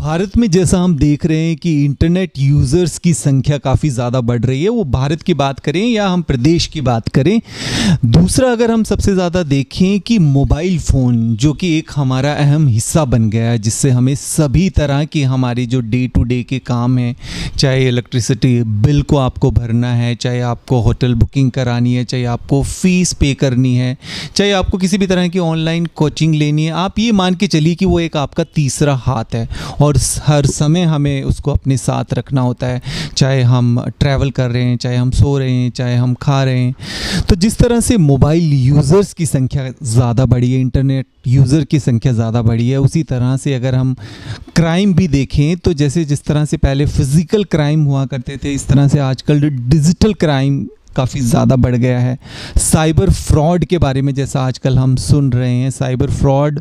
भारत में जैसा हम देख रहे हैं कि इंटरनेट यूज़र्स की संख्या काफ़ी ज़्यादा बढ़ रही है, वो भारत की बात करें या हम प्रदेश की बात करें। दूसरा, अगर हम सबसे ज़्यादा देखें कि मोबाइल फ़ोन जो कि एक हमारा अहम हिस्सा बन गया है, जिससे हमें सभी तरह की हमारे जो डे टू डे के काम हैं, चाहे इलेक्ट्रिसिटी बिल को आपको भरना है, चाहे आपको होटल बुकिंग करानी है, चाहे आपको फ़ीस पे करनी है, चाहे आपको किसी भी तरह की ऑनलाइन कोचिंग लेनी है, आप ये मान के चलिए कि वो एक आपका तीसरा हाथ है और हर समय हमें उसको अपने साथ रखना होता है, चाहे हम ट्रैवल कर रहे हैं, चाहे हम सो रहे हैं, चाहे हम खा रहे हैं। तो जिस तरह से मोबाइल यूज़र्स की संख्या ज़्यादा बढ़ी है, इंटरनेट यूज़र की संख्या ज़्यादा बढ़ी है, उसी तरह से अगर हम क्राइम भी देखें तो जैसे जिस तरह से पहले फ़िज़िकल क्राइम हुआ करते थे, इस तरह से आजकल डिजिटल क्राइम काफ़ी ज़्यादा बढ़ गया है। साइबर फ्रॉड के बारे में जैसा आजकल हम सुन रहे हैं, साइबर फ्रॉड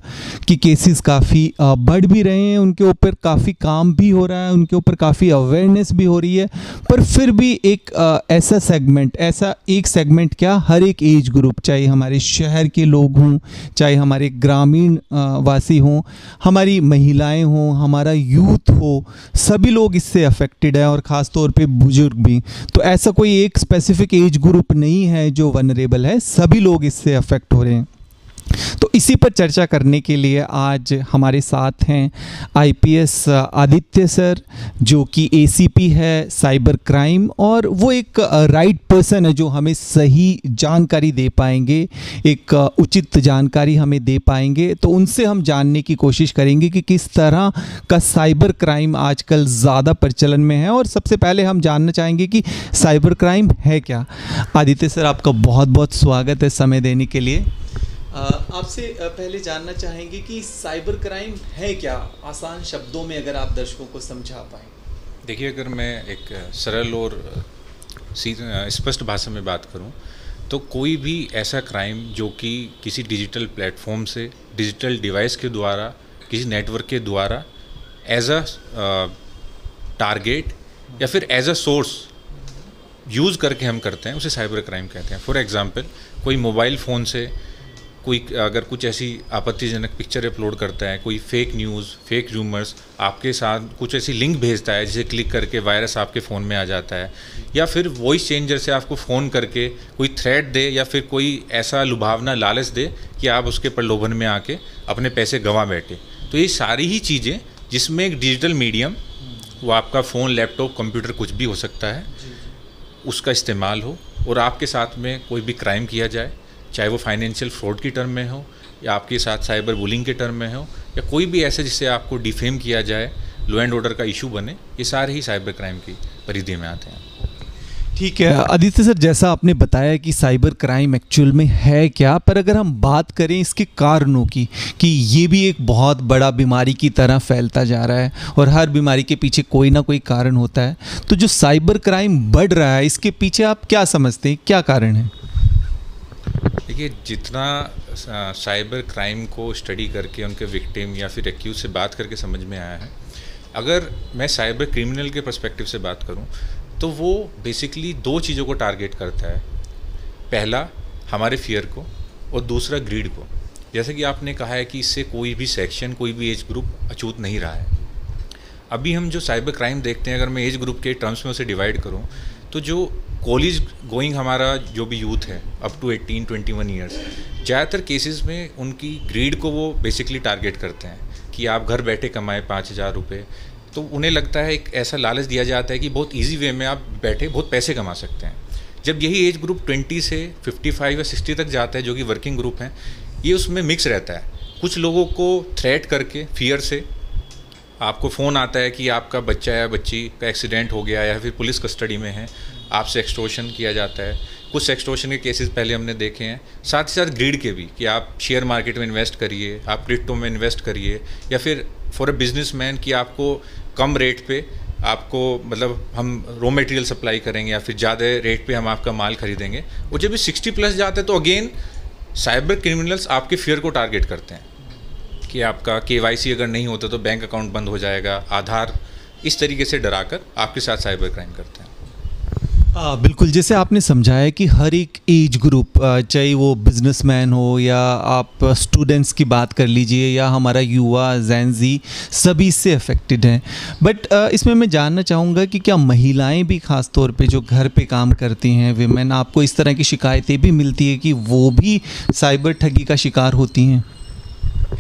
की केसेस काफ़ी बढ़ भी रहे हैं, उनके ऊपर काफ़ी काम भी हो रहा है, उनके ऊपर काफ़ी अवेयरनेस भी हो रही है। पर फिर भी एक ऐसा एक सेगमेंट क्या, हर एक एज ग्रुप, चाहे हमारे शहर के लोग हों, चाहे हमारे ग्रामीण वासी हों, हमारी महिलाएं हों, हमारा यूथ हो, सभी लोग इससे अफेक्टेड है और ख़ास तौर पे बुजुर्ग भी। तो ऐसा कोई एक स्पेसिफिक एज ग्रुप नहीं है जो वनरेबल है, सभी लोग इससे अफेक्ट हो रहे हैं। तो इसी पर चर्चा करने के लिए आज हमारे साथ हैं आईपीएस आदित्य सर, जो कि एसीपी है साइबर क्राइम, और वो एक राइट पर्सन है जो हमें सही जानकारी दे पाएंगे, एक उचित जानकारी हमें दे पाएंगे। तो उनसे हम जानने की कोशिश करेंगे कि किस तरह का साइबर क्राइम आजकल ज़्यादा प्रचलन में है, और सबसे पहले हम जानना चाहेंगे कि साइबर क्राइम है क्या। आदित्य सर, आपका बहुत बहुत स्वागत है समय देने के लिए। आपसे पहले जानना चाहेंगे कि साइबर क्राइम है क्या, आसान शब्दों में अगर आप दर्शकों को समझा पाएँ। देखिए, अगर मैं एक सरल और स्पष्ट भाषा में बात करूं, तो कोई भी ऐसा क्राइम जो कि किसी डिजिटल प्लेटफॉर्म से, डिजिटल डिवाइस के द्वारा, किसी नेटवर्क के द्वारा एज अ टारगेट या फिर एज अ सोर्स यूज़ करके हम करते हैं, उसे साइबर क्राइम कहते हैं। फॉर एग्ज़ाम्पल, कोई मोबाइल फ़ोन से कोई अगर कुछ ऐसी आपत्तिजनक पिक्चर अपलोड करता है, कोई फेक न्यूज़, फेक रूमर्स आपके साथ कुछ ऐसी लिंक भेजता है जिसे क्लिक करके वायरस आपके फ़ोन में आ जाता है, या फिर वॉइस चेंजर से आपको फ़ोन करके कोई थ्रेट दे या फिर कोई ऐसा लुभावना लालच दे कि आप उसके प्रलोभन में आके अपने पैसे गंवा बैठे। तो ये सारी ही चीज़ें जिसमें एक डिजिटल मीडियम, वो आपका फ़ोन, लैपटॉप, कंप्यूटर कुछ भी हो सकता है, उसका इस्तेमाल हो और आपके साथ में कोई भी क्राइम किया जाए, चाहे वो फाइनेंशियल फ्रॉड की टर्म में हो या आपके साथ साइबर बुलिंग के टर्म में हो, या कोई भी ऐसे जिससे आपको डिफेम किया जाए, लॉ एंड ऑर्डर का इशू बने, ये सारे ही साइबर क्राइम की परिधि में आते हैं। ठीक है आदित्य सर, जैसा आपने बताया कि साइबर क्राइम एक्चुअल में है क्या, पर अगर हम बात करें इसके कारणों की, कि ये भी एक बहुत बड़ा बीमारी की तरह फैलता जा रहा है और हर बीमारी के पीछे कोई ना कोई कारण होता है, तो जो साइबर क्राइम बढ़ रहा है इसके पीछे आप क्या समझते हैं, क्या कारण है? देखिए, जितना साइबर क्राइम को स्टडी करके उनके विक्टिम या फिर एक्यूज से बात करके समझ में आया है, अगर मैं साइबर क्रिमिनल के पर्सपेक्टिव से बात करूं, तो वो बेसिकली दो चीज़ों को टारगेट करता है। पहला, हमारे फियर को, और दूसरा ग्रीड को। जैसे कि आपने कहा है कि इससे कोई भी सेक्शन, कोई भी एज ग्रुप अछूत नहीं रहा है। अभी हम जो साइबर क्राइम देखते हैं, अगर मैं एज ग्रुप के टर्म्स में उसे डिवाइड करूं, तो जो कॉलेज गोइंग हमारा जो भी यूथ है अप टू 18-21 ईयर्स, ज़्यादातर केसेस में उनकी ग्रीड को वो बेसिकली टारगेट करते हैं कि आप घर बैठे कमाएं 5,000 रुपये। तो उन्हें लगता है, एक ऐसा लालच दिया जाता है कि बहुत इजी वे में आप बैठे बहुत पैसे कमा सकते हैं। जब यही एज ग्रुप 20 से 55 या 60 तक जाता है, जो कि वर्किंग ग्रुप हैं, ये उसमें मिक्स रहता है। कुछ लोगों को थ्रेट करके, फियर से, आपको फ़ोन आता है कि आपका बच्चा या बच्ची का एक्सीडेंट हो गया या फिर पुलिस कस्टडी में है, आपसे एक्सटॉर्शन किया जाता है। कुछ एक्सटॉर्शन के केसेस पहले हमने देखे हैं। साथ ही साथ ग्रीड के भी, कि आप शेयर मार्केट में इन्वेस्ट करिए, आप क्रिप्टो में इन्वेस्ट करिए, या फिर फॉर अ बिजनेसमैन कि आपको कम रेट पे आपको, मतलब हम रॉ मटेरियल सप्लाई करेंगे या फिर ज़्यादा रेट पे हम आपका माल खरीदेंगे। और जब ये 60+ जाते हैं, तो अगेन साइबर क्रिमिनल्स आपके फियर को टारगेट करते हैं कि आपका KYC अगर नहीं होता तो बैंक अकाउंट बंद हो जाएगा, आधार, इस तरीके से डराकर आपके साथ साइबर क्राइम करते हैं। बिल्कुल, जैसे आपने समझाया कि हर एक एज ग्रुप, चाहे वो बिजनेसमैन हो या आप स्टूडेंट्स की बात कर लीजिए या हमारा युवा जेन ज़ी, सभी इससे अफेक्टेड हैं। बट इसमें मैं जानना चाहूँगा कि क्या महिलाएं भी ख़ास तौर पे जो घर पे काम करती हैं, विमेन, आपको इस तरह की शिकायतें भी मिलती है कि वो भी साइबर ठगी का शिकार होती हैं?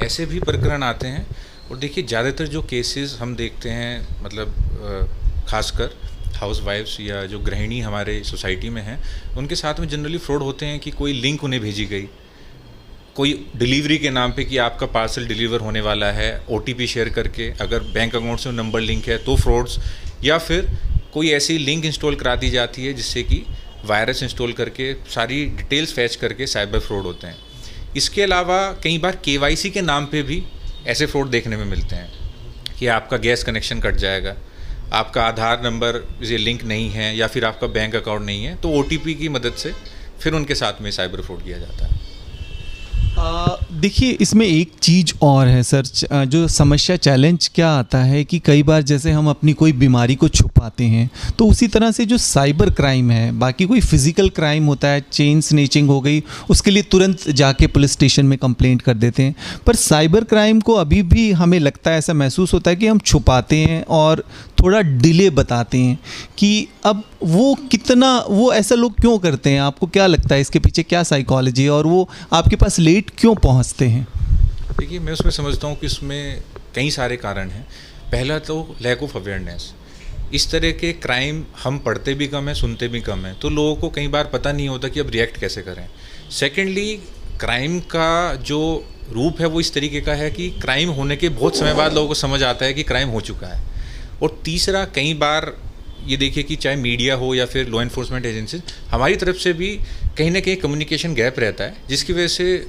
ऐसे भी प्रकरण आते हैं। और देखिए, ज़्यादातर जो केसेस हम देखते हैं, मतलब खासकर हाउस वाइफ्स या जो गृहिणी हमारे सोसाइटी में हैं, उनके साथ में जनरली फ्रॉड होते हैं कि कोई लिंक उन्हें भेजी गई, कोई डिलीवरी के नाम पे कि आपका पार्सल डिलीवर होने वाला है, ओटीपी शेयर करके, अगर बैंक अकाउंट से नंबर लिंक है तो फ्रॉड्स, या फिर कोई ऐसी लिंक इंस्टॉल करा दी जाती है जिससे कि वायरस इंस्टॉल करके सारी डिटेल्स फैच करके साइबर फ्रॉड होते हैं। इसके अलावा कई बार केवाईसी के नाम पे भी ऐसे फ्रॉड देखने में मिलते हैं कि आपका गैस कनेक्शन कट जाएगा, आपका आधार नंबर ये लिंक नहीं है या फिर आपका बैंक अकाउंट नहीं है, तो ओटीपी की मदद से फिर उनके साथ में साइबर फ्रॉड किया जाता है। देखिए, इसमें एक चीज़ और है सर, जो समस्या चैलेंज क्या आता है कि कई बार जैसे हम अपनी कोई बीमारी को छुपाते हैं, तो उसी तरह से जो साइबर क्राइम है, बाकी कोई फिज़िकल क्राइम होता है, चेन स्नेचिंग हो गई, उसके लिए तुरंत जाके पुलिस स्टेशन में कंप्लेंट कर देते हैं। पर साइबर क्राइम को अभी भी हमें लगता है, ऐसा महसूस होता है कि हम छुपाते हैं और थोड़ा डिले बताते हैं कि अब वो ऐसा लोग क्यों करते हैं? आपको क्या लगता है इसके पीछे क्या साइकोलॉजी है और वो आपके पास लेट क्यों पहुंचते हैं? देखिए, मैं उसमें समझता हूँ कि इसमें कई सारे कारण हैं। पहला तो लैक ऑफ अवेयरनेस। इस तरह के क्राइम हम पढ़ते भी कम है, सुनते भी कम है, तो लोगों को कई बार पता नहीं होता कि अब रिएक्ट कैसे करें। सेकेंडली, क्राइम का जो रूप है वो इस तरीके का है कि क्राइम होने के बहुत समय बाद लोगों को समझ आता है कि क्राइम हो चुका है। और तीसरा, कई बार ये देखिए कि चाहे मीडिया हो या फिर लॉ इन्फोर्समेंट एजेंसी, हमारी तरफ से भी कहीं ना कहीं कम्युनिकेशन गैप रहता है, जिसकी वजह से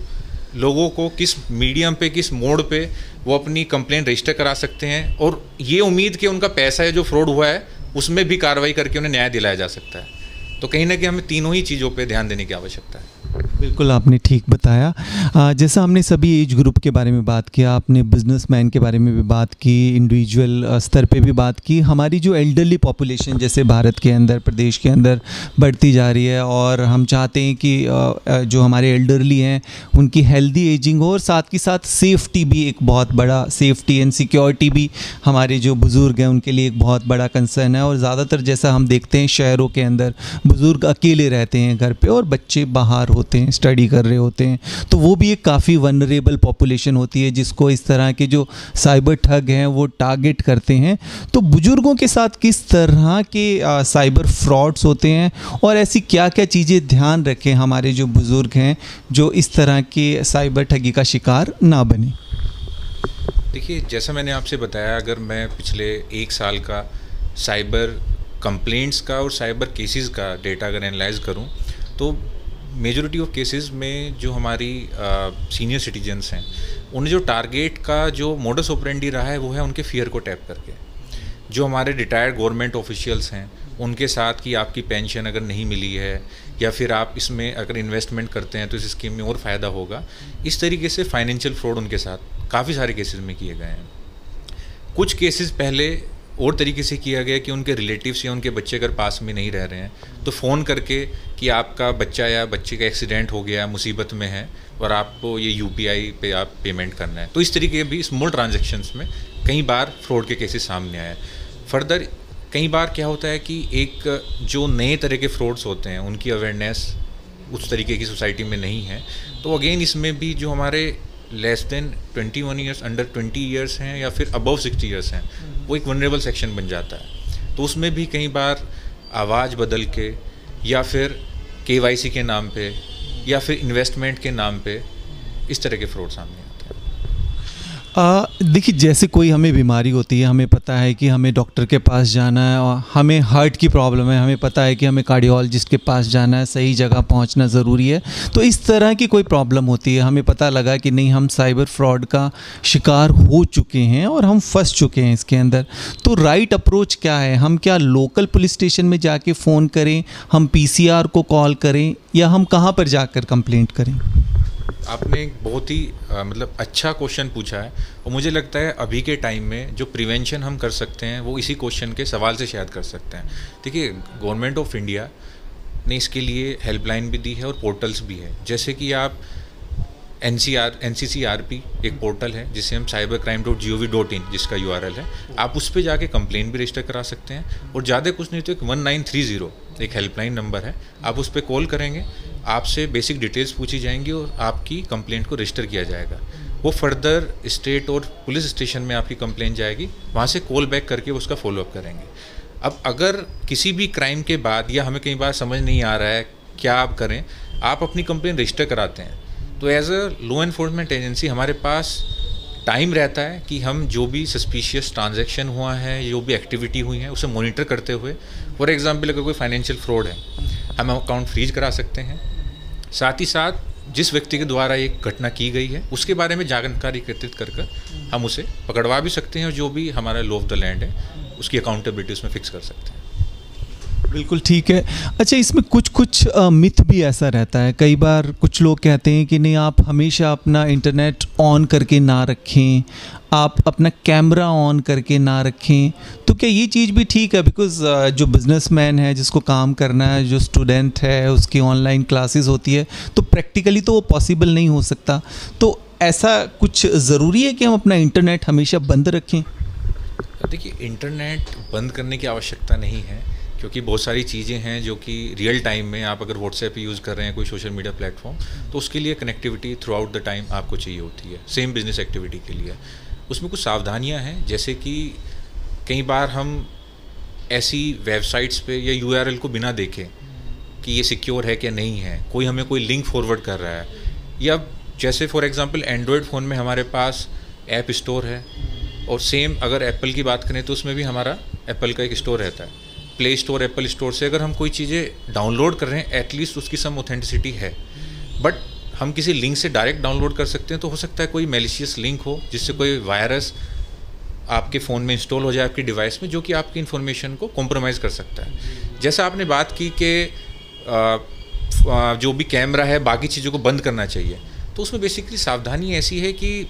लोगों को किस मीडियम पे, किस मोड पे वो अपनी कंप्लेंट रजिस्टर करा सकते हैं, और ये उम्मीद कि उनका पैसा है जो फ्रॉड हुआ है उसमें भी कार्रवाई करके उन्हें न्याय दिलाया जा सकता है। तो कहीं ना कहीं हमें तीनों ही चीज़ों पे ध्यान देने की आवश्यकता है। बिल्कुल, आपने ठीक बताया। जैसा हमने सभी एज ग्रुप के बारे में बात किया, आपने बिजनेसमैन के बारे में भी बात की, इंडिविजुअल स्तर पे भी बात की। हमारी जो एल्डरली पॉपुलेशन जैसे भारत के अंदर, प्रदेश के अंदर बढ़ती जा रही है, और हम चाहते हैं कि जो हमारे एल्डरली हैं उनकी हेल्दी एजिंग हो, और साथ ही साथ सेफ्टी भी एक बहुत बड़ा, सेफ्टी एंड सिक्योरिटी भी हमारे जो बुज़ुर्ग हैं उनके लिए एक बहुत बड़ा कंसर्न है। और ज़्यादातर जैसा हम देखते हैं शहरों के अंदर बुज़ुर्ग अकेले रहते हैं घर पे और बच्चे बाहर होते हैं, स्टडी कर रहे होते हैं, तो वो भी एक काफ़ी वनरेबल पॉपुलेशन होती है जिसको इस तरह के जो साइबर ठग हैं वो टारगेट करते हैं। तो बुज़ुर्गों के साथ किस तरह के साइबर फ्रॉड्स होते हैं, और ऐसी क्या क्या चीज़ें ध्यान रखें हमारे जो बुज़ुर्ग हैं जो इस तरह के साइबर ठगी का शिकार ना बने? देखिए, जैसा मैंने आपसे बताया, अगर मैं पिछले 1 साल का साइबर कंप्लेंट्स का और साइबर केसेस का डेटा अगर एनालाइज करूं, तो मेजॉरिटी ऑफ केसेस में जो हमारी सीनियर सिटीजन्स हैं, उन्हें जो टारगेट का जो मोडस ऑपरेंडी रहा है वो है उनके फियर को टैप करके। जो हमारे रिटायर्ड गवर्नमेंट ऑफिशियल्स हैं उनके साथ कि आपकी पेंशन अगर नहीं मिली है, या फिर आप इसमें अगर इन्वेस्टमेंट करते हैं तो इस स्कीम में और फ़ायदा होगा, इस तरीके से फाइनेंशियल फ्रॉड उनके साथ काफ़ी सारे केसेस में किए गए हैं। कुछ केसेस पहले और तरीके से किया गया कि उनके रिलेटिव्स या उनके बच्चे अगर पास में नहीं रह रहे हैं तो फ़ोन करके कि आपका बच्चा या बच्चे का एक्सीडेंट हो गया, मुसीबत में है और आपको ये यूपीआई पे आप पेमेंट करना है। तो इस तरीके भी स्मॉल ट्रांजैक्शंस में कई बार फ्रॉड के केसेस सामने आए। फर्दर कई बार क्या होता है कि एक जो नए तरह के फ्रॉड्स होते हैं उनकी अवेयरनेस उस तरीके की सोसाइटी में नहीं है, तो अगेन इसमें भी जो हमारे less than 21 years, under 20 years हैं या फिर अबव 60 ईयर्स हैं, वो एक वनरेबल सेक्शन बन जाता है। तो उसमें भी कई बार आवाज़ बदल के या फिर केवाईसी के नाम पे या फिर इन्वेस्टमेंट के नाम पे इस तरह के फ्रॉड सामने आते हैं। देखिए, जैसे कोई हमें बीमारी होती है, हमें पता है कि हमें डॉक्टर के पास जाना है, और हमें हार्ट की प्रॉब्लम है, हमें पता है कि हमें कार्डियोलॉजिस्ट के पास जाना है, सही जगह पहुंचना ज़रूरी है। तो इस तरह की कोई प्रॉब्लम होती है, हमें पता लगा कि नहीं, हम साइबर फ्रॉड का शिकार हो चुके हैं और हम फंस चुके हैं इसके अंदर, तो राइट अप्रोच क्या है? हम क्या लोकल पुलिस स्टेशन में जाके फ़ोन करें, हम पीसीआर को कॉल करें, या हम कहाँ पर जाकर कंप्लेंट करें? आपने एक बहुत ही मतलब अच्छा क्वेश्चन पूछा है, और मुझे लगता है अभी के टाइम में जो प्रिवेंशन हम कर सकते हैं वो इसी क्वेश्चन के सवाल से शायद कर सकते हैं। देखिए, गवर्नमेंट ऑफ इंडिया ने इसके लिए हेल्पलाइन भी दी है और पोर्टल्स भी है। जैसे कि आप NCCRP एक पोर्टल है जिसे हम cybercrime.gov.in जिसका URL है, आप उस पर जाके कंप्लेन भी रजिस्टर करा सकते हैं। और ज़्यादा कुछ नहीं तो एक 1930 एक हेल्पलाइन नंबर है, आप उस पर कॉल करेंगे, आपसे बेसिक डिटेल्स पूछी जाएंगी और आपकी कंप्लेंट को रजिस्टर किया जाएगा। वो फर्दर स्टेट और पुलिस स्टेशन में आपकी कंप्लेंट जाएगी, वहाँ से कॉल बैक करके उसका फॉलोअप करेंगे। अब अगर किसी भी क्राइम के बाद या हमें कई बार समझ नहीं आ रहा है क्या आप करें, आप अपनी कंप्लेंट रजिस्टर कराते हैं तो as a law enforcement agency हमारे पास टाइम रहता है कि हम जो भी सस्पिशियस ट्रांजैक्शन हुआ है, जो भी एक्टिविटी हुई है, उसे मॉनिटर करते हुए, फॉर एग्जांपल अगर कोई फाइनेंशियल फ्रॉड है, हम अकाउंट फ्रीज करा सकते हैं। साथ ही साथ जिस व्यक्ति के द्वारा एक घटना की गई है उसके बारे में जानकारी एकत्रित कर हम उसे पकड़वा भी सकते हैं, और जो भी हमारा लॉ ऑफ द लैंड है उसकी अकाउंटेबिलिटी उसमें फिक्स कर सकते हैं। बिल्कुल ठीक है। अच्छा, इसमें कुछ मिथ भी ऐसा रहता है, कई बार कुछ लोग कहते हैं कि नहीं, आप हमेशा अपना इंटरनेट ऑन करके ना रखें, आप अपना कैमरा ऑन करके ना रखें। तो क्या ये चीज़ भी ठीक है? बिकॉज़ जो बिजनेसमैन है, जिसको काम करना है, जो स्टूडेंट है, उसकी ऑनलाइन क्लासेस होती है, तो प्रैक्टिकली तो वो पॉसिबल नहीं हो सकता। तो ऐसा कुछ ज़रूरी है कि हम अपना इंटरनेट हमेशा बंद रखें? देखिए, इंटरनेट बंद करने की आवश्यकता नहीं है, क्योंकि बहुत सारी चीज़ें हैं जो कि रियल टाइम में आप अगर व्हाट्सएप यूज़ कर रहे हैं, कोई सोशल मीडिया प्लेटफॉर्म, तो उसके लिए connectivity through out the time आपको चाहिए होती है। सेम बिजनेस एक्टिविटी के लिए उसमें कुछ सावधानियां हैं, जैसे कि कई बार हम ऐसी वेबसाइट्स पे या URL को बिना देखे कि ये सिक्योर है क्या नहीं है, कोई हमें कोई लिंक फॉरवर्ड कर रहा है, या जैसे फॉर एग्जांपल एंड्रॉयड फ़ोन में हमारे पास ऐप स्टोर है, और सेम अगर एप्पल की बात करें तो उसमें भी हमारा एप्पल का एक स्टोर रहता है, प्ले स्टोर, एप्पल स्टोर से अगर हम कोई चीज़ें डाउनलोड कर रहे हैं, एटलीस्ट उसकी सम ऑथेंटिसिटी है। बट हम किसी लिंक से डायरेक्ट डाउनलोड कर सकते हैं, तो हो सकता है कोई मैलिशियस लिंक हो जिससे कोई वायरस आपके फ़ोन में इंस्टॉल हो जाए, आपकी डिवाइस में, जो कि आपकी इन्फॉर्मेशन को कॉम्प्रोमाइज़ कर सकता है। जैसा आपने बात की कि जो भी कैमरा है, बाकी चीज़ों को बंद करना चाहिए, तो उसमें बेसिकली सावधानी ऐसी है कि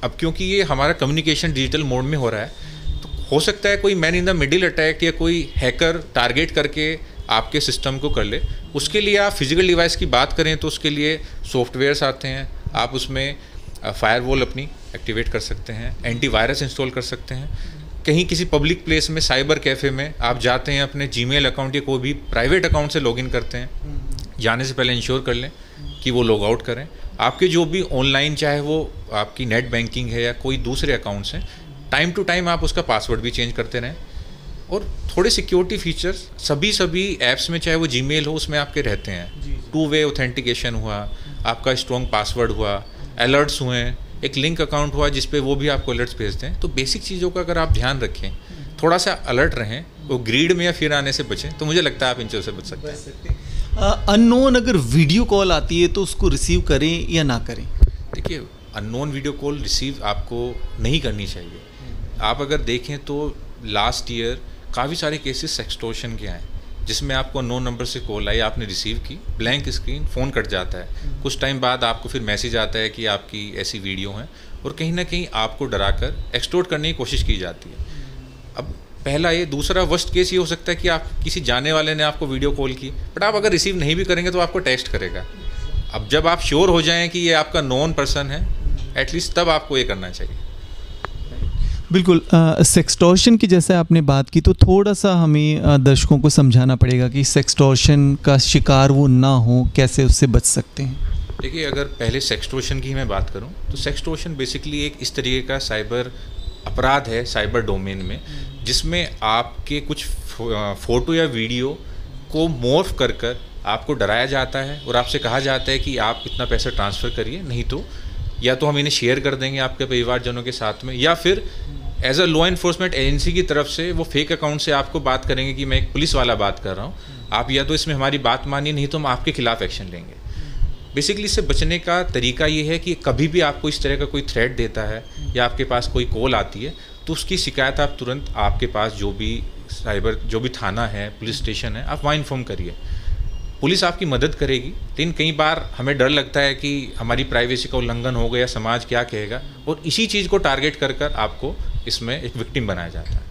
अब क्योंकि ये हमारा कम्युनिकेशन डिजिटल मोड में हो रहा है, तो हो सकता है कोई man in the middle attack या कोई हैकर टारगेट करके आपके सिस्टम को कर ले। उसके लिए आप फिजिकल डिवाइस की बात करें तो उसके लिए सॉफ्टवेयर्स आते हैं, आप उसमें फायरवॉल अपनी एक्टिवेट कर सकते हैं, एंटीवायरस इंस्टॉल कर सकते हैं। कहीं किसी पब्लिक प्लेस में, साइबर कैफ़े में आप जाते हैं, अपने जीमेल अकाउंट या कोई भी प्राइवेट अकाउंट से लॉगिन करते हैं, जाने से पहले इंश्योर कर लें कि वो लॉग आउट करें। आपके जो भी ऑनलाइन, चाहे वो आपकी नेट बैंकिंग है या कोई दूसरे अकाउंट्स हैं, टाइम टू टाइम आप उसका पासवर्ड भी चेंज करते रहें। और थोड़े सिक्योरिटी फीचर्स सभी ऐप्स में, चाहे वो जीमेल हो, उसमें आपके रहते हैं। 2 वे ऑथेंटिकेशन हुआ, आपका स्ट्रॉन्ग पासवर्ड हुआ, अलर्ट्स हुए, एक लिंक अकाउंट हुआ जिस पे वो भी आपको अलर्ट्स भेजते हैं। तो बेसिक चीज़ों का अगर आप ध्यान रखें, थोड़ा सा अलर्ट रहें, वो ग्रीड में या फिर आने से बचें, तो मुझे लगता है आप इन चीज़ों से बच सकते हैं। अननोन अगर वीडियो कॉल आती है तो उसको रिसीव करें या ना करें? देखिए, अननोन वीडियो कॉल रिसीव आपको नहीं करनी चाहिए। आप अगर देखें तो लास्ट ईयर काफ़ी सारे केसेस सेक्सटॉर्शन के आए, जिसमें आपको अननोन नंबर से कॉल आई, आपने रिसीव की, ब्लैंक स्क्रीन, फ़ोन कट जाता है। कुछ टाइम बाद आपको फिर मैसेज आता है कि आपकी ऐसी वीडियो है, और कहीं ना कहीं आपको डराकर एक्सटॉर्ट करने की कोशिश की जाती है। अब पहला ये, दूसरा वर्स्ट केस ये हो सकता है कि आप किसी जाने वाले ने आपको वीडियो कॉल की, बट आप अगर रिसीव नहीं भी करेंगे तो आपको टेक्स्ट करेगा। अब जब आप श्योर हो जाएं कि ये आपका नॉन पर्सन है, एटलीस्ट तब आपको ये करना चाहिए। बिल्कुल। सेक्सटॉर्शन की जैसे आपने बात की, तो थोड़ा सा हमें दर्शकों को समझाना पड़ेगा कि सेक्सटॉर्शन का शिकार वो ना हो, कैसे उससे बच सकते हैं। देखिए, अगर पहले सेक्सटॉर्शन की मैं बात करूं तो सेक्सटॉर्शन बेसिकली एक इस तरीके का साइबर अपराध है साइबर डोमेन में, जिसमें आपके कुछ फ़ोटो या वीडियो को मॉर्फ कर आपको डराया जाता है और आपसे कहा जाता है कि आप इतना पैसा ट्रांसफ़र करिए, नहीं तो या तो हम इन्हें शेयर कर देंगे आपके परिवारजनों के साथ में, या फिर as a law enforcement agency की तरफ से वो फेक अकाउंट से आपको बात करेंगे कि मैं एक पुलिस वाला बात कर रहा हूँ, आप या तो इसमें हमारी बात मानिए, नहीं तो हम आपके खिलाफ एक्शन लेंगे। बेसिकली इससे बचने का तरीका ये है कि कभी भी आपको इस तरह का कोई थ्रेट देता है या आपके पास कोई कॉल आती है, तो उसकी शिकायत आप तुरंत आपके पास जो भी थाना है, पुलिस स्टेशन है, आप वहाँ इन्फॉर्म करिए। पुलिस आपकी मदद करेगी, लेकिन कई बार हमें डर लगता है कि हमारी प्राइवेसी का उल्लंघन हो गया, समाज क्या कहेगा, और इसी चीज़ को टारगेट कर कर आपको इसमें एक विक्टिम बनाया जाता है।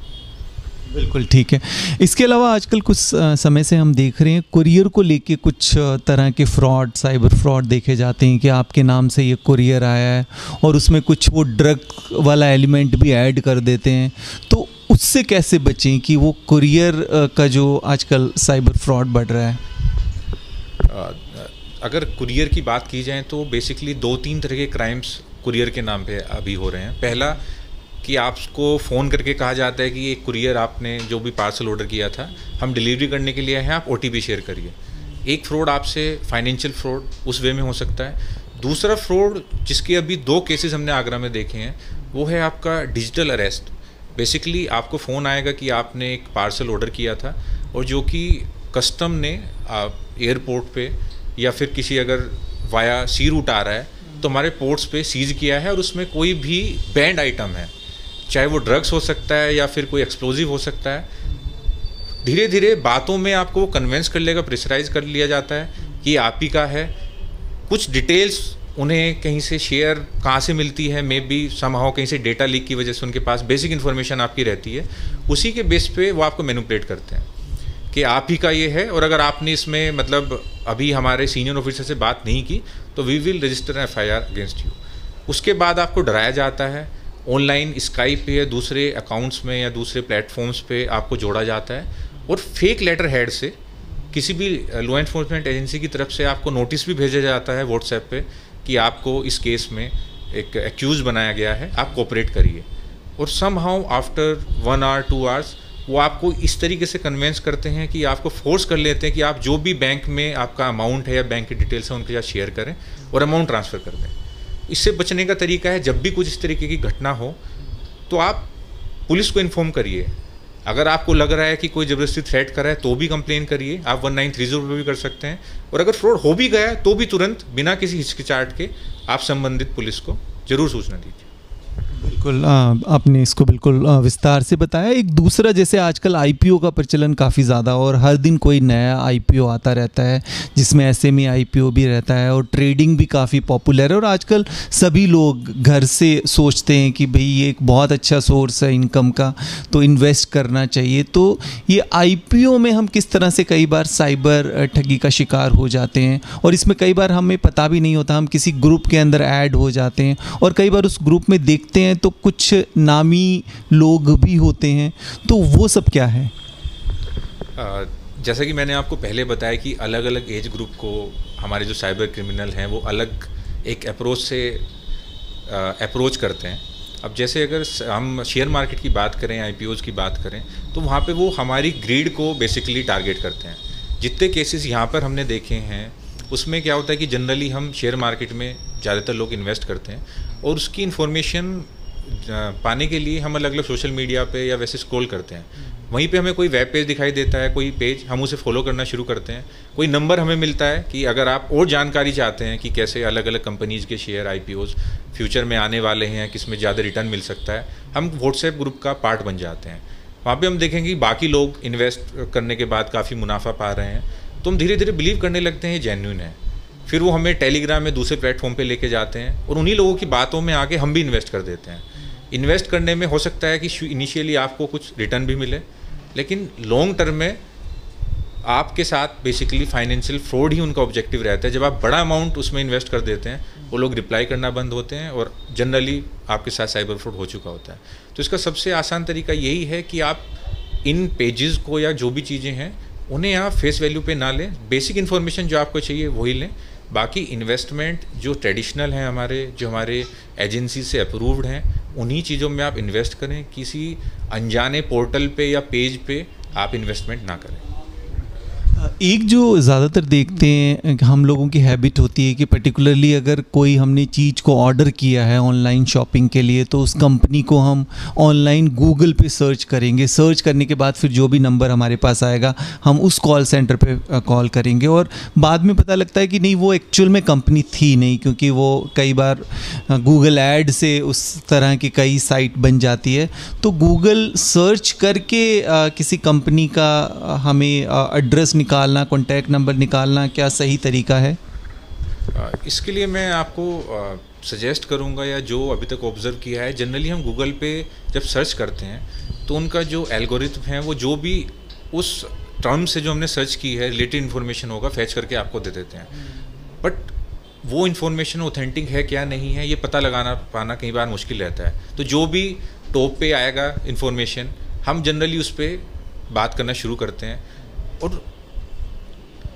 बिल्कुल ठीक है। इसके अलावा आजकल कुछ समय से हम देख रहे हैं कुरियर को लेके कुछ तरह के फ्रॉड, साइबर फ्रॉड देखे जाते हैं कि आपके नाम से ये कुरियर आया है और उसमें कुछ वो ड्रग वाला एलिमेंट भी ऐड कर देते हैं। तो उससे कैसे बचें कि वो कुरियर का जो आजकल साइबर फ्रॉड बढ़ रहा है? अगर कुरियर की बात की जाए तो बेसिकली 2-3 तरह के क्राइम्स कुरियर के नाम पे अभी हो रहे हैं। पहला कि आपको फ़ोन करके कहा जाता है कि ये कुरियर आपने जो भी पार्सल ऑर्डर किया था हम डिलीवरी करने के लिए हैं, आप OTP शेयर करिए। एक फ्रॉड आपसे फाइनेंशियल फ्रॉड उस वे में हो सकता है। दूसरा फ्रॉड जिसके अभी 2 केसेस हमने आगरा में देखे हैं वो है आपका डिजिटल अरेस्ट। बेसिकली आपको फ़ोन आएगा कि आपने एक पार्सल ऑर्डर किया था और जो कि कस्टम ने एयरपोर्ट पे या फिर किसी अगर वाया सी रूट आ रहा है तो हमारे पोर्ट्स पे सीज किया है और उसमें कोई भी बैंड आइटम है, चाहे वो ड्रग्स हो सकता है या फिर कोई एक्सप्लोजिव हो सकता है। धीरे धीरे बातों में आपको कन्विंस कर लेगा, प्रेशराइज कर लिया जाता है कि आप ही का है। कुछ डिटेल्स उन्हें कहीं से शेयर कहाँ से मिलती है, मे बी समहाउ कहीं से डेटा लीक की वजह से उनके पास बेसिक इन्फॉर्मेशन आपकी रहती है, उसी के बेस पे वो आपको मैनिपुलेट करते हैं कि आप ही का ये है। और अगर आपने इसमें मतलब अभी हमारे सीनियर ऑफिसर से बात नहीं की तो we will register FIR against you. उसके बाद आपको डराया जाता है, ऑनलाइन स्काइप पे या दूसरे अकाउंट्स में या दूसरे प्लेटफॉर्म्स पे आपको जोड़ा जाता है और फेक लेटर हेड से किसी भी लॉ एनफोर्समेंट एजेंसी की तरफ से आपको नोटिस भी भेजा जाता है व्हाट्सएप पे कि आपको इस केस में एक एक्यूज बनाया गया है, आप कोऑपरेट करिए। और समहाउ आफ्टर 1 आवर 2 आवर्स वो आपको इस तरीके से कन्विंस करते हैं कि आपको फोर्स कर लेते हैं कि आप जो भी बैंक में आपका अमाउंट है या बैंक की डिटेल्स है उनके साथ शेयर करें और अमाउंट ट्रांसफ़र कर दें। इससे बचने का तरीका है, जब भी कुछ इस तरीके की घटना हो तो आप पुलिस को इन्फॉर्म करिए। अगर आपको लग रहा है कि कोई ज़बरदस्ती थ्रेट कर रहा है तो भी कंप्लेन करिए, आप 1930 पर भी कर सकते हैं। और अगर फ्रॉड हो भी गया तो भी तुरंत बिना किसी हिचकिचाहट के आप संबंधित पुलिस को ज़रूर सूचना दीजिए। बिल्कुल, आपने इसको बिल्कुल विस्तार से बताया। एक दूसरा, जैसे आजकल IPO का प्रचलन काफ़ी ज़्यादा और हर दिन कोई नया IPO आता रहता है जिसमें SME IPO भी रहता है और ट्रेडिंग भी काफ़ी पॉपुलर है। और आजकल सभी लोग घर से सोचते हैं कि भाई ये एक बहुत अच्छा सोर्स है इनकम का, तो इन्वेस्ट करना चाहिए। तो ये IPO में हम किस तरह से कई बार साइबर ठगी का शिकार हो जाते हैं और इसमें कई बार हमें पता भी नहीं होता, हम किसी ग्रुप के अंदर ऐड हो जाते हैं और कई बार उस ग्रुप में देखते हैं तो कुछ नामी लोग भी होते हैं, तो वो सब क्या है? जैसा कि मैंने आपको पहले बताया कि अलग अलग एज ग्रुप को हमारे जो साइबर क्रिमिनल हैं वो अलग एक अप्रोच से अप्रोच करते हैं। अब जैसे अगर हम शेयर मार्केट की बात करें, IPOs की बात करें, तो वहाँ पे वो हमारी ग्रीड को बेसिकली टारगेट करते हैं। जितने केसेस यहाँ पर हमने देखे हैं उसमें क्या होता है कि जनरली हम शेयर मार्केट में ज़्यादातर लोग इन्वेस्ट करते हैं और उसकी इन्फॉर्मेशन पाने के लिए हम अलग अलग सोशल मीडिया पे या वैसे स्क्रॉल करते हैं। वहीं पे हमें कोई वेब पेज दिखाई देता है, कोई पेज, हम उसे फॉलो करना शुरू करते हैं। कोई नंबर हमें मिलता है कि अगर आप और जानकारी चाहते हैं कि कैसे अलग अलग कंपनीज़ के शेयर IPOs फ्यूचर में आने वाले हैं, किस में ज़्यादा रिटर्न मिल सकता है, हम व्हाट्सएप ग्रुप का पार्ट बन जाते हैं। वहाँ पर हम देखेंगे कि बाकी लोग इन्वेस्ट करने के बाद काफ़ी मुनाफा पा रहे हैं तो हम धीरे धीरे बिलीव करने लगते हैं ये जेन्युइन है। फिर वो हमें टेलीग्राम में दूसरे प्लेटफॉर्म पे लेके जाते हैं और उन्हीं लोगों की बातों में आके हम भी इन्वेस्ट कर देते हैं। इन्वेस्ट करने में हो सकता है कि इनिशियली आपको कुछ रिटर्न भी मिले, लेकिन लॉन्ग टर्म में आपके साथ बेसिकली फाइनेंशियल फ्रॉड ही उनका ऑब्जेक्टिव रहता है। जब आप बड़ा अमाउंट उसमें इन्वेस्ट कर देते हैं वो लोग रिप्लाई करना बंद होते हैं और जनरली आपके साथ साइबर फ्रॉड हो चुका होता है। तो इसका सबसे आसान तरीका यही है कि आप इन पेजेस को या जो भी चीज़ें हैं उन्हें आप फेस वैल्यू पे ना लें, बेसिक इन्फॉर्मेशन जो आपको चाहिए वही लें। बाकी इन्वेस्टमेंट जो ट्रेडिशनल हैं हमारे एजेंसी से अप्रूव्ड हैं उन्हीं चीज़ों में आप इन्वेस्ट करें। किसी अनजाने पोर्टल पे या पेज पे आप इन्वेस्टमेंट ना करें। एक जो ज़्यादातर देखते हैं हम लोगों की हैबिट होती है कि पर्टिकुलरली अगर कोई हमने चीज़ को ऑर्डर किया है ऑनलाइन शॉपिंग के लिए तो उस कंपनी को हम ऑनलाइन गूगल पे सर्च करेंगे। सर्च करने के बाद फिर जो भी नंबर हमारे पास आएगा हम उस कॉल सेंटर पे कॉल करेंगे और बाद में पता लगता है कि नहीं, वो एक्चुअल में कंपनी थी नहीं, क्योंकि वो कई बार गूगल ऐड से उस तरह की कई साइट बन जाती है। तो गूगल सर्च करके किसी कंपनी का हमें एड्रेस निकालना, कॉन्टैक्ट नंबर निकालना, क्या सही तरीका है? इसके लिए मैं आपको सजेस्ट करूंगा, या जो अभी तक ऑब्ज़र्व किया है, जनरली हम गूगल पे जब सर्च करते हैं तो उनका जो एल्गोरिथम है वो जो भी उस टर्म से जो हमने सर्च की है रिलेटेड इन्फॉर्मेशन होगा फैच करके आपको दे देते हैं। बट वो इन्फॉर्मेशन ऑथेंटिक है क्या नहीं है, ये पता लगाना पाना कई बार मुश्किल रहता है। तो जो भी टॉप पे आएगा इन्फॉर्मेशन, हम जनरली उस पर बात करना शुरू करते हैं। और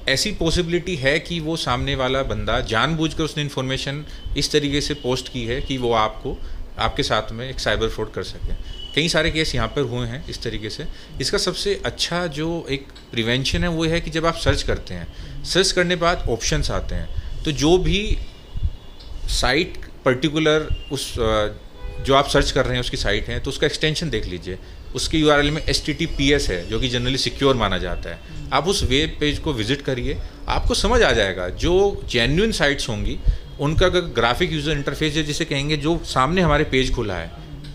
ऐसी पॉसिबिलिटी है कि वो सामने वाला बंदा जानबूझकर उसने इन्फॉर्मेशन इस तरीके से पोस्ट की है कि वो आपके साथ में एक साइबर फ्रॉड कर सके। कई सारे केस यहाँ पर हुए हैं इस तरीके से। इसका सबसे अच्छा जो एक प्रिवेंशन है वो है कि जब आप सर्च करते हैं, सर्च करने के बाद ऑप्शंस आते हैं, तो जो भी साइट पर्टिकुलर उस जो आप सर्च कर रहे हैं उसकी साइट है तो उसका एक्सटेंशन देख लीजिए। उसके URL में HTTPS है जो कि जनरली सिक्योर माना जाता है। आप उस वेब पेज को विजिट करिए, आपको समझ आ जाएगा। जो जेन्युइन साइट्स होंगी उनका अगर ग्राफिक यूज़र इंटरफेस है, जिसे कहेंगे जो सामने हमारे पेज खुला है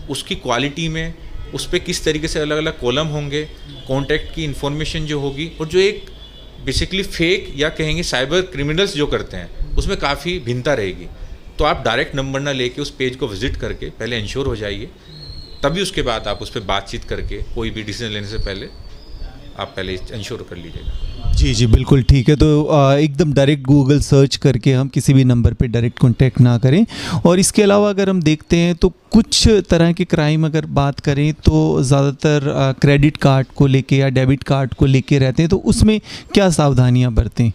उसकी क्वालिटी में, उस पर किस तरीके से अलग अलग कॉलम होंगे, कॉन्टैक्ट की इन्फॉर्मेशन जो होगी, और जो एक बेसिकली फेक या कहेंगे साइबर क्रिमिनल्स जो करते हैं उसमें काफ़ी भिन्नता रहेगी। तो आप डायरेक्ट नंबर ना लेके उस पेज को विजिट करके पहले इंश्योर हो जाइए, तभी उसके बाद आप उस पर बातचीत करके कोई भी डिसीजन लेने से पहले आप पहले इंश्योर कर लीजिएगा। जी जी बिल्कुल ठीक है। तो एकदम डायरेक्ट गूगल सर्च करके हम किसी भी नंबर पे डायरेक्ट कांटेक्ट ना करें। और इसके अलावा अगर हम देखते हैं तो कुछ तरह के क्राइम अगर बात करें तो ज़्यादातर क्रेडिट कार्ड को लेके या डेबिट कार्ड को लेके रहते हैं, तो उसमें क्या सावधानियाँ बरतें?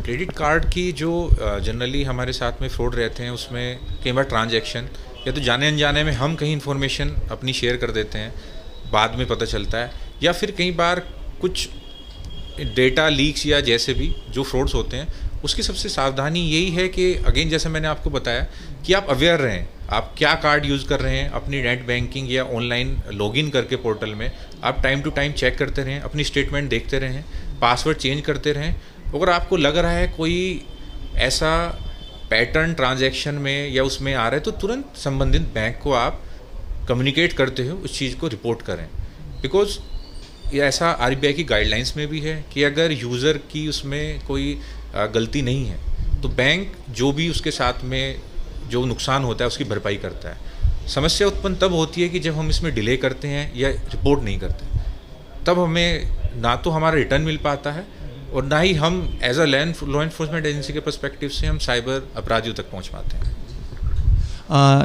क्रेडिट कार्ड की जो जनरली हमारे साथ में फ्रॉड रहते हैं उसमें कई बार ट्रांजैक्शन या तो जाने अनजाने में हम कहीं इन्फॉर्मेशन अपनी शेयर कर देते हैं, बाद में पता चलता है, या फिर कई बार कुछ डेटा लीक्स या जैसे भी जो फ्रॉड्स होते हैं उसकी सबसे सावधानी यही है कि अगेन जैसे मैंने आपको बताया कि आप अवेयर रहें, आप क्या कार्ड यूज़ कर रहे हैं, अपनी नेट बैंकिंग या ऑनलाइन लॉगिन करके पोर्टल में आप टाइम टू टाइम चेक करते रहें, अपनी स्टेटमेंट देखते रहें, पासवर्ड चेंज करते रहें। अगर आपको लग रहा है कोई ऐसा पैटर्न ट्रांजैक्शन में या उसमें आ रहा है तो तुरंत संबंधित बैंक को आप कम्युनिकेट करते हो उस चीज़ को रिपोर्ट करें। बिकॉज ये ऐसा RBI की गाइडलाइंस में भी है कि अगर यूज़र की उसमें कोई गलती नहीं है तो बैंक जो भी उसके साथ में जो नुकसान होता है उसकी भरपाई करता है। समस्या उत्पन्न तब होती है कि जब हम इसमें डिले करते हैं या रिपोर्ट नहीं करते, तब हमें ना तो हमारा रिटर्न मिल पाता है और ना ही हम as a law enforcement agency के पर्सपेक्टिव से हम साइबर अपराधियों तक पहुंच पाते हैं।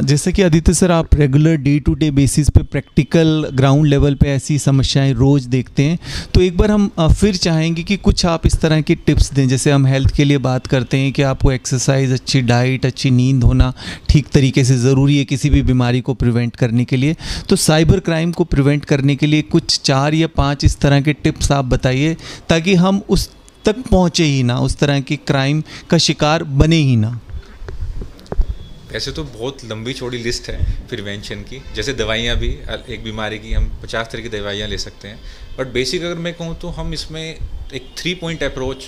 जैसे कि आदित्य सर, आप regular day to day basis पे प्रैक्टिकल ग्राउंड लेवल पे ऐसी समस्याएं रोज़ देखते हैं, तो एक बार हम फिर चाहेंगे कि कुछ आप इस तरह की टिप्स दें। जैसे हम हेल्थ के लिए बात करते हैं कि आपको एक्सरसाइज, अच्छी डाइट, अच्छी नींद होना ठीक तरीके से ज़रूरी है किसी भी बीमारी को प्रिवेंट करने के लिए। तो साइबर क्राइम को प्रिवेंट करने के लिए कुछ 4 या 5 इस तरह के टिप्स आप बताइए ताकि हम उस तक पहुँचे ही ना, उस तरह के क्राइम का शिकार बने ही ना। ऐसे तो बहुत लंबी चौड़ी लिस्ट है प्रिवेंशन की। जैसे दवाइयाँ भी, एक बीमारी की हम 50 तरह की दवाइयाँ ले सकते हैं, बट बेसिक अगर मैं कहूँ तो हम इसमें एक 3 पॉइंट अप्रोच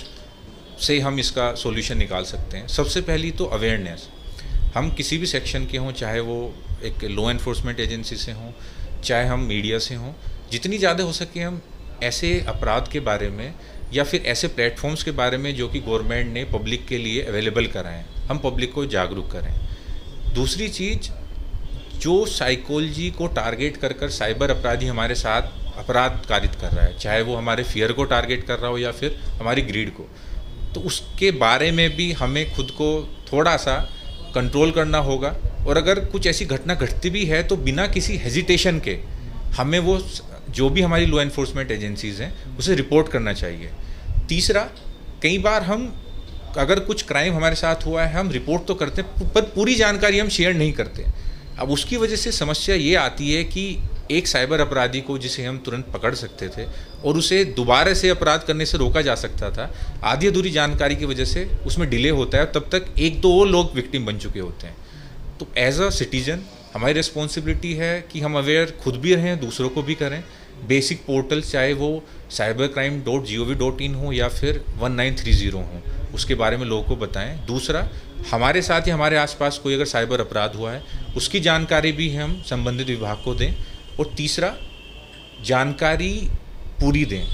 से हम इसका सॉल्यूशन निकाल सकते हैं। सबसे पहली तो अवेयरनेस। हम किसी भी सेक्शन के हों, चाहे वो एक लॉ एनफोर्समेंट एजेंसी से हों, चाहे हम मीडिया से हों, जितनी ज़्यादा हो सके हम ऐसे अपराध के बारे में या फिर ऐसे प्लेटफॉर्म्स के बारे में जो कि गवर्नमेंट ने पब्लिक के लिए अवेलेबल कराएं, हम पब्लिक को जागरूक करें। दूसरी चीज़, जो साइकोलॉजी को टारगेट कर कर साइबर अपराधी हमारे साथ अपराध कारित कर रहा है, चाहे वो हमारे फियर को टारगेट कर रहा हो या फिर हमारी ग्रीड को, तो उसके बारे में भी हमें खुद को थोड़ा सा कंट्रोल करना होगा। और अगर कुछ ऐसी घटना घटती भी है तो बिना किसी हेजिटेशन के हमें वो जो भी हमारी लॉ एनफोर्समेंट एजेंसीज़ हैं उसे रिपोर्ट करना चाहिए। तीसरा, कई बार हम अगर कुछ क्राइम हमारे साथ हुआ है हम रिपोर्ट तो करते हैं पर पूरी जानकारी हम शेयर नहीं करते। अब उसकी वजह से समस्या ये आती है कि एक साइबर अपराधी को जिसे हम तुरंत पकड़ सकते थे और उसे दोबारा से अपराध करने से रोका जा सकता था, आधी अधूरी जानकारी की वजह से उसमें डिले होता है, तब तक 1-2 और लोग विक्टिम बन चुके होते हैं। तो एज अ सिटीजन हमारी रिस्पॉन्सिबिलिटी है कि हम अवेयर खुद भी रहें, दूसरों को भी करें। बेसिक पोर्टल चाहे वो cybercrime.gov.in हो या फिर 1930 हो, उसके बारे में लोगों को बताएं। दूसरा, हमारे साथ या हमारे आसपास कोई अगर साइबर अपराध हुआ है उसकी जानकारी भी हम संबंधित विभाग को दें। और तीसरा, जानकारी पूरी दें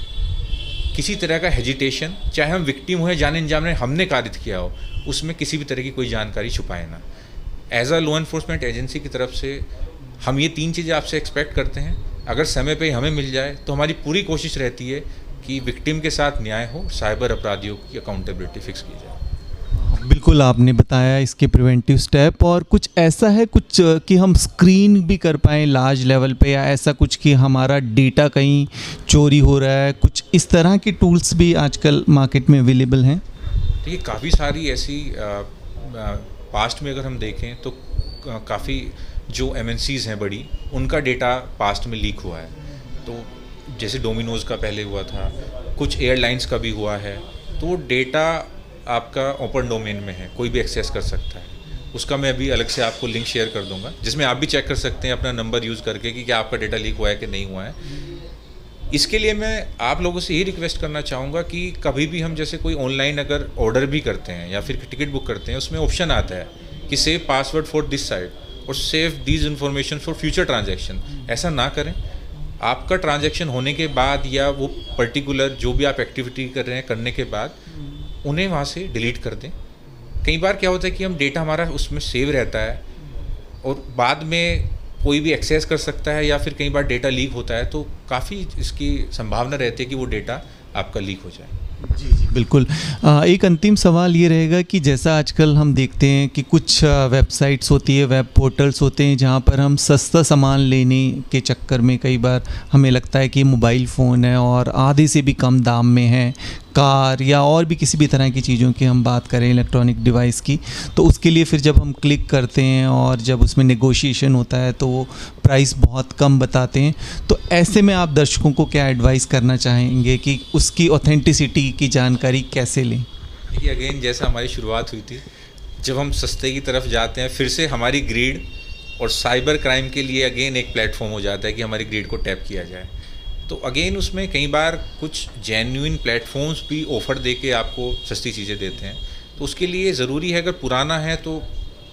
किसी तरह का हेजिटेशन, चाहे हम विक्टिम हो या जाने अनजाने हमने कारित किया हो, उसमें किसी भी तरह की कोई जानकारी छुपाए ना। As a law enforcement agency की तरफ से हम ये 3 चीज़ें आपसे एक्सपेक्ट करते हैं। अगर समय पे हमें मिल जाए तो हमारी पूरी कोशिश रहती है कि विक्टिम के साथ न्याय हो, साइबर अपराधियों की अकाउंटेबिलिटी फिक्स की जाए। बिल्कुल आपने बताया इसके प्रिवेंटिव स्टेप, और कुछ ऐसा है कुछ कि हम स्क्रीन भी कर पाएँ लार्ज लेवल पे, या ऐसा कुछ कि हमारा डेटा कहीं चोरी हो रहा है, कुछ इस तरह की टूल्स भी आजकल मार्केट में अवेलेबल हैं? देखिए काफ़ी सारी ऐसी पास्ट में अगर हम देखें तो काफ़ी जो MNCs हैं बड़ी, उनका डेटा पास्ट में लीक हुआ है। तो जैसे डोमिनोज़ का पहले हुआ था, कुछ एयरलाइंस का भी हुआ है। तो डेटा आपका ओपन डोमेन में है, कोई भी एक्सेस कर सकता है। उसका मैं अभी अलग से आपको लिंक शेयर कर दूंगा, जिसमें आप भी चेक कर सकते हैं अपना नंबर यूज़ करके कि क्या आपका डेटा लीक हुआ है कि नहीं हुआ है। इसके लिए मैं आप लोगों से ये रिक्वेस्ट करना चाहूँगा कि कभी भी हम जैसे कोई ऑनलाइन अगर ऑर्डर भी करते हैं या फिर टिकट बुक करते हैं, उसमें ऑप्शन आता है कि save password for this site और save these information for future transaction. ऐसा ना करें। आपका ट्रांजैक्शन होने के बाद या वो पर्टिकुलर जो भी आप एक्टिविटी कर रहे हैं करने के बाद उन्हें वहाँ से डिलीट कर दें। कई बार क्या होता है कि हम डेटा हमारा उसमें सेव रहता है और बाद में कोई भी एक्सेस कर सकता है, या फिर कई बार डेटा लीक होता है, तो काफ़ी इसकी संभावना रहती है कि वो डेटा आपका लीक हो जाए। जी जी बिल्कुल। एक अंतिम सवाल ये रहेगा कि जैसा आजकल हम देखते हैं कि कुछ वेबसाइट्स होती है, वेब पोर्टल्स होते हैं, जहाँ पर हम सस्ता सामान लेने के चक्कर में कई बार हमें लगता है कि मोबाइल फ़ोन है और आधे से भी कम दाम में है, कार या और भी किसी भी तरह की चीज़ों की हम बात करें इलेक्ट्रॉनिक डिवाइस की, तो उसके लिए फिर जब हम क्लिक करते हैं और जब उसमें नेगोशिएशन होता है तो वो प्राइस बहुत कम बताते हैं। तो ऐसे में आप दर्शकों को क्या एडवाइस करना चाहेंगे कि उसकी ऑथेंटिसिटी की जानकारी कैसे लें? देखिए अगेन जैसा हमारी शुरुआत हुई थी, जब हम सस्ते की तरफ जाते हैं फिर से हमारी ग्रीड और साइबर क्राइम के लिए अगेन एक प्लेटफॉर्म हो जाता है कि हमारी ग्रीड को टैप किया जाए। तो अगेन उसमें कई बार कुछ जेन्युइन प्लेटफॉर्म्स भी ऑफ़र दे के आपको सस्ती चीज़ें देते हैं। तो उसके लिए ज़रूरी है, अगर पुराना है तो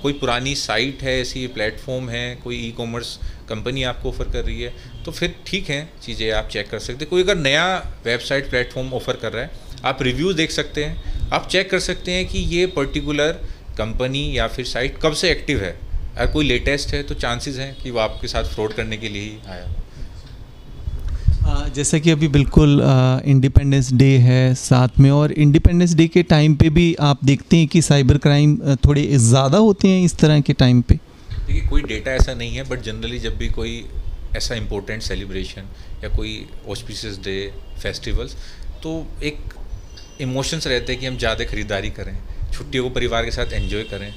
कोई पुरानी साइट है, ऐसी प्लेटफॉर्म है, कोई ई-कॉमर्स कंपनी आपको ऑफ़र कर रही है, तो फिर ठीक है, चीज़ें आप चेक कर सकते हैं। कोई अगर नया वेबसाइट प्लेटफॉर्म ऑफ़र कर रहा है, आप रिव्यूज़ देख सकते हैं, आप चेक कर सकते हैं कि ये पर्टिकुलर कंपनी या फिर साइट कब से एक्टिव है। अगर कोई लेटेस्ट है तो चांसेस हैं कि वो आपके साथ फ्रॉड करने के लिए ही आया। जैसा कि अभी बिल्कुल इंडिपेंडेंस डे है साथ में, और इंडिपेंडेंस डे के टाइम पे भी आप देखते हैं कि साइबर क्राइम थोड़े ज़्यादा होते हैं इस तरह के टाइम पे। देखिए कोई डेटा ऐसा नहीं है, बट जनरली जब भी कोई ऐसा इम्पोर्टेंट सेलिब्रेशन या कोई ऑस्पिशियस डे, फेस्टिवल्स, तो एक इमोशंस रहते हैं कि हम ज़्यादा ख़रीदारी करें, छुट्टियों को परिवार के साथ एंजॉय करें।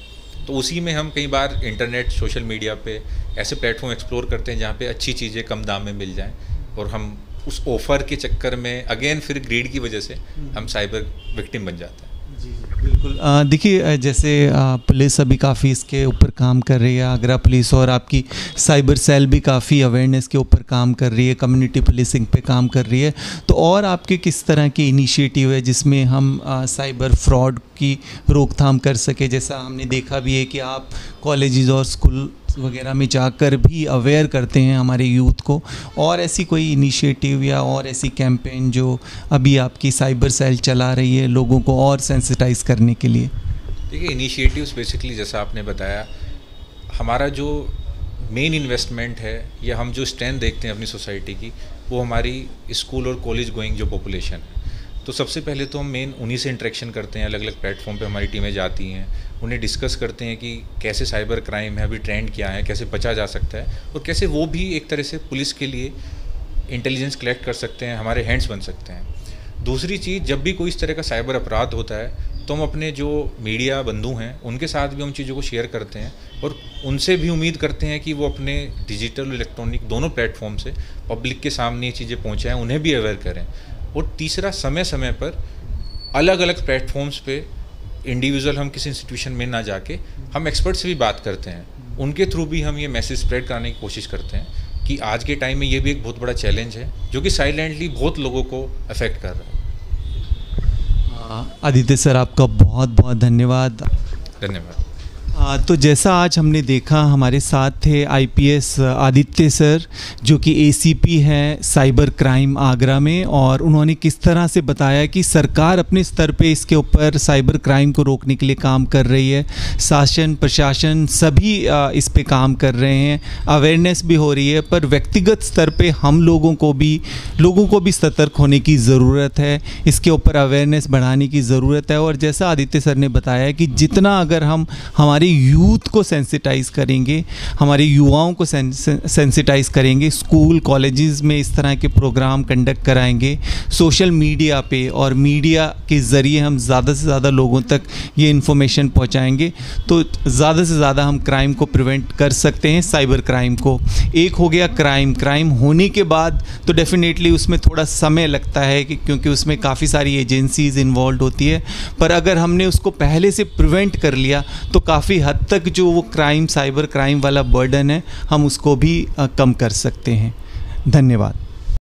तो उसी में हम कई बार इंटरनेट, सोशल मीडिया पे ऐसे प्लेटफॉर्म एक्सप्लोर करते हैं जहाँ पे अच्छी चीज़ें कम दाम में मिल जाएं, और हम उस ऑफ़र के चक्कर में अगेन फिर ग्रीड की वजह से हम साइबर विक्टिम बन जाते हैं। जी बिल्कुल। देखिए जैसे पुलिस अभी काफ़ी इसके ऊपर काम कर रही है, आगरा पुलिस, और आपकी साइबर सेल भी काफ़ी अवेयरनेस के ऊपर काम कर रही है, कम्युनिटी पुलिसिंग पे काम कर रही है। तो और आपके किस तरह की इनिशिएटिव है जिसमें हम साइबर फ्रॉड की रोकथाम कर सके? जैसा हमने देखा भी है कि आप कॉलेजेस और स्कूल वगैरह में जाकर भी अवेयर करते हैं हमारे यूथ को, और ऐसी कोई इनिशिएटिव या और ऐसी कैंपेन जो अभी आपकी साइबर सेल चला रही है लोगों को और सेंसिटाइज करने के लिए? देखिए इनिशिएटिव्स बेसिकली जैसा आपने बताया, हमारा जो मेन इन्वेस्टमेंट है या हम जो स्ट्रेंथ देखते हैं अपनी सोसाइटी की, वो हमारी स्कूल और कॉलेज गोइंग जो पॉपुलेशन है। तो सबसे पहले तो हम मेन उन्हीं से इंटरेक्शन करते हैं, अलग अलग प्लेटफॉर्म पे हमारी टीमें जाती हैं, उन्हें डिस्कस करते हैं कि कैसे साइबर क्राइम है, अभी ट्रेंड क्या है, कैसे बचा जा सकता है, और कैसे वो भी एक तरह से पुलिस के लिए इंटेलिजेंस कलेक्ट कर सकते हैं, हमारे हैंड्स बन सकते हैं। दूसरी चीज़, जब भी कोई इस तरह का साइबर अपराध होता है तो हम अपने जो मीडिया बंधु हैं उनके साथ भी उन चीज़ों को शेयर करते हैं, और उनसे भी उम्मीद करते हैं कि वो अपने डिजिटल और इलेक्ट्रॉनिक दोनों प्लेटफॉर्म से पब्लिक के सामने ये चीज़ें पहुँचाएँ, उन्हें भी अवेयर करें। और तीसरा, समय समय पर अलग अलग प्लेटफॉर्म्स पे इंडिविजुअल हम किसी इंस्टीट्यूशन में ना जाके हम एक्सपर्ट से भी बात करते हैं, उनके थ्रू भी हम ये मैसेज स्प्रेड कराने की कोशिश करते हैं कि आज के टाइम में ये भी एक बहुत बड़ा चैलेंज है जो कि साइलेंटली बहुत लोगों को अफेक्ट कर रहा है। आदित्य सर, आपका बहुत बहुत धन्यवाद। धन्यवाद। तो जैसा आज हमने देखा, हमारे साथ थे आईपीएस आदित्य सर, जो कि एसीपी हैं साइबर क्राइम आगरा में, और उन्होंने किस तरह से बताया कि सरकार अपने स्तर पे इसके ऊपर साइबर क्राइम को रोकने के लिए काम कर रही है। शासन प्रशासन सभी इस पे काम कर रहे हैं, अवेयरनेस भी हो रही है, पर व्यक्तिगत स्तर पे हम लोगों को भी सतर्क होने की ज़रूरत है, इसके ऊपर अवेयरनेस बढ़ाने की ज़रूरत है। और जैसा आदित्य सर ने बताया कि जितना अगर हम हमारे यूथ को सेंसिटाइज़ करेंगे, हमारे युवाओं को सेंसिटाइज़ करेंगे, स्कूल कॉलेजेस में इस तरह के प्रोग्राम कंडक्ट कराएंगे, सोशल मीडिया पे और मीडिया के ज़रिए हम ज़्यादा से ज़्यादा लोगों तक ये इन्फॉर्मेशन पहुंचाएंगे, तो ज़्यादा से ज़्यादा हम क्राइम को प्रिवेंट कर सकते हैं, साइबर क्राइम को। एक हो गया क्राइम होने के बाद तो डेफिनेटली उसमें थोड़ा समय लगता है क्योंकि उसमें काफ़ी सारी एजेंसीज़ इन्वॉल्व होती है, पर अगर हमने उसको पहले से प्रिवेंट कर लिया तो काफ़ी हद तक जो वो साइबर क्राइम वाला बर्डन है, हम उसको भी कम कर सकते हैं। धन्यवाद।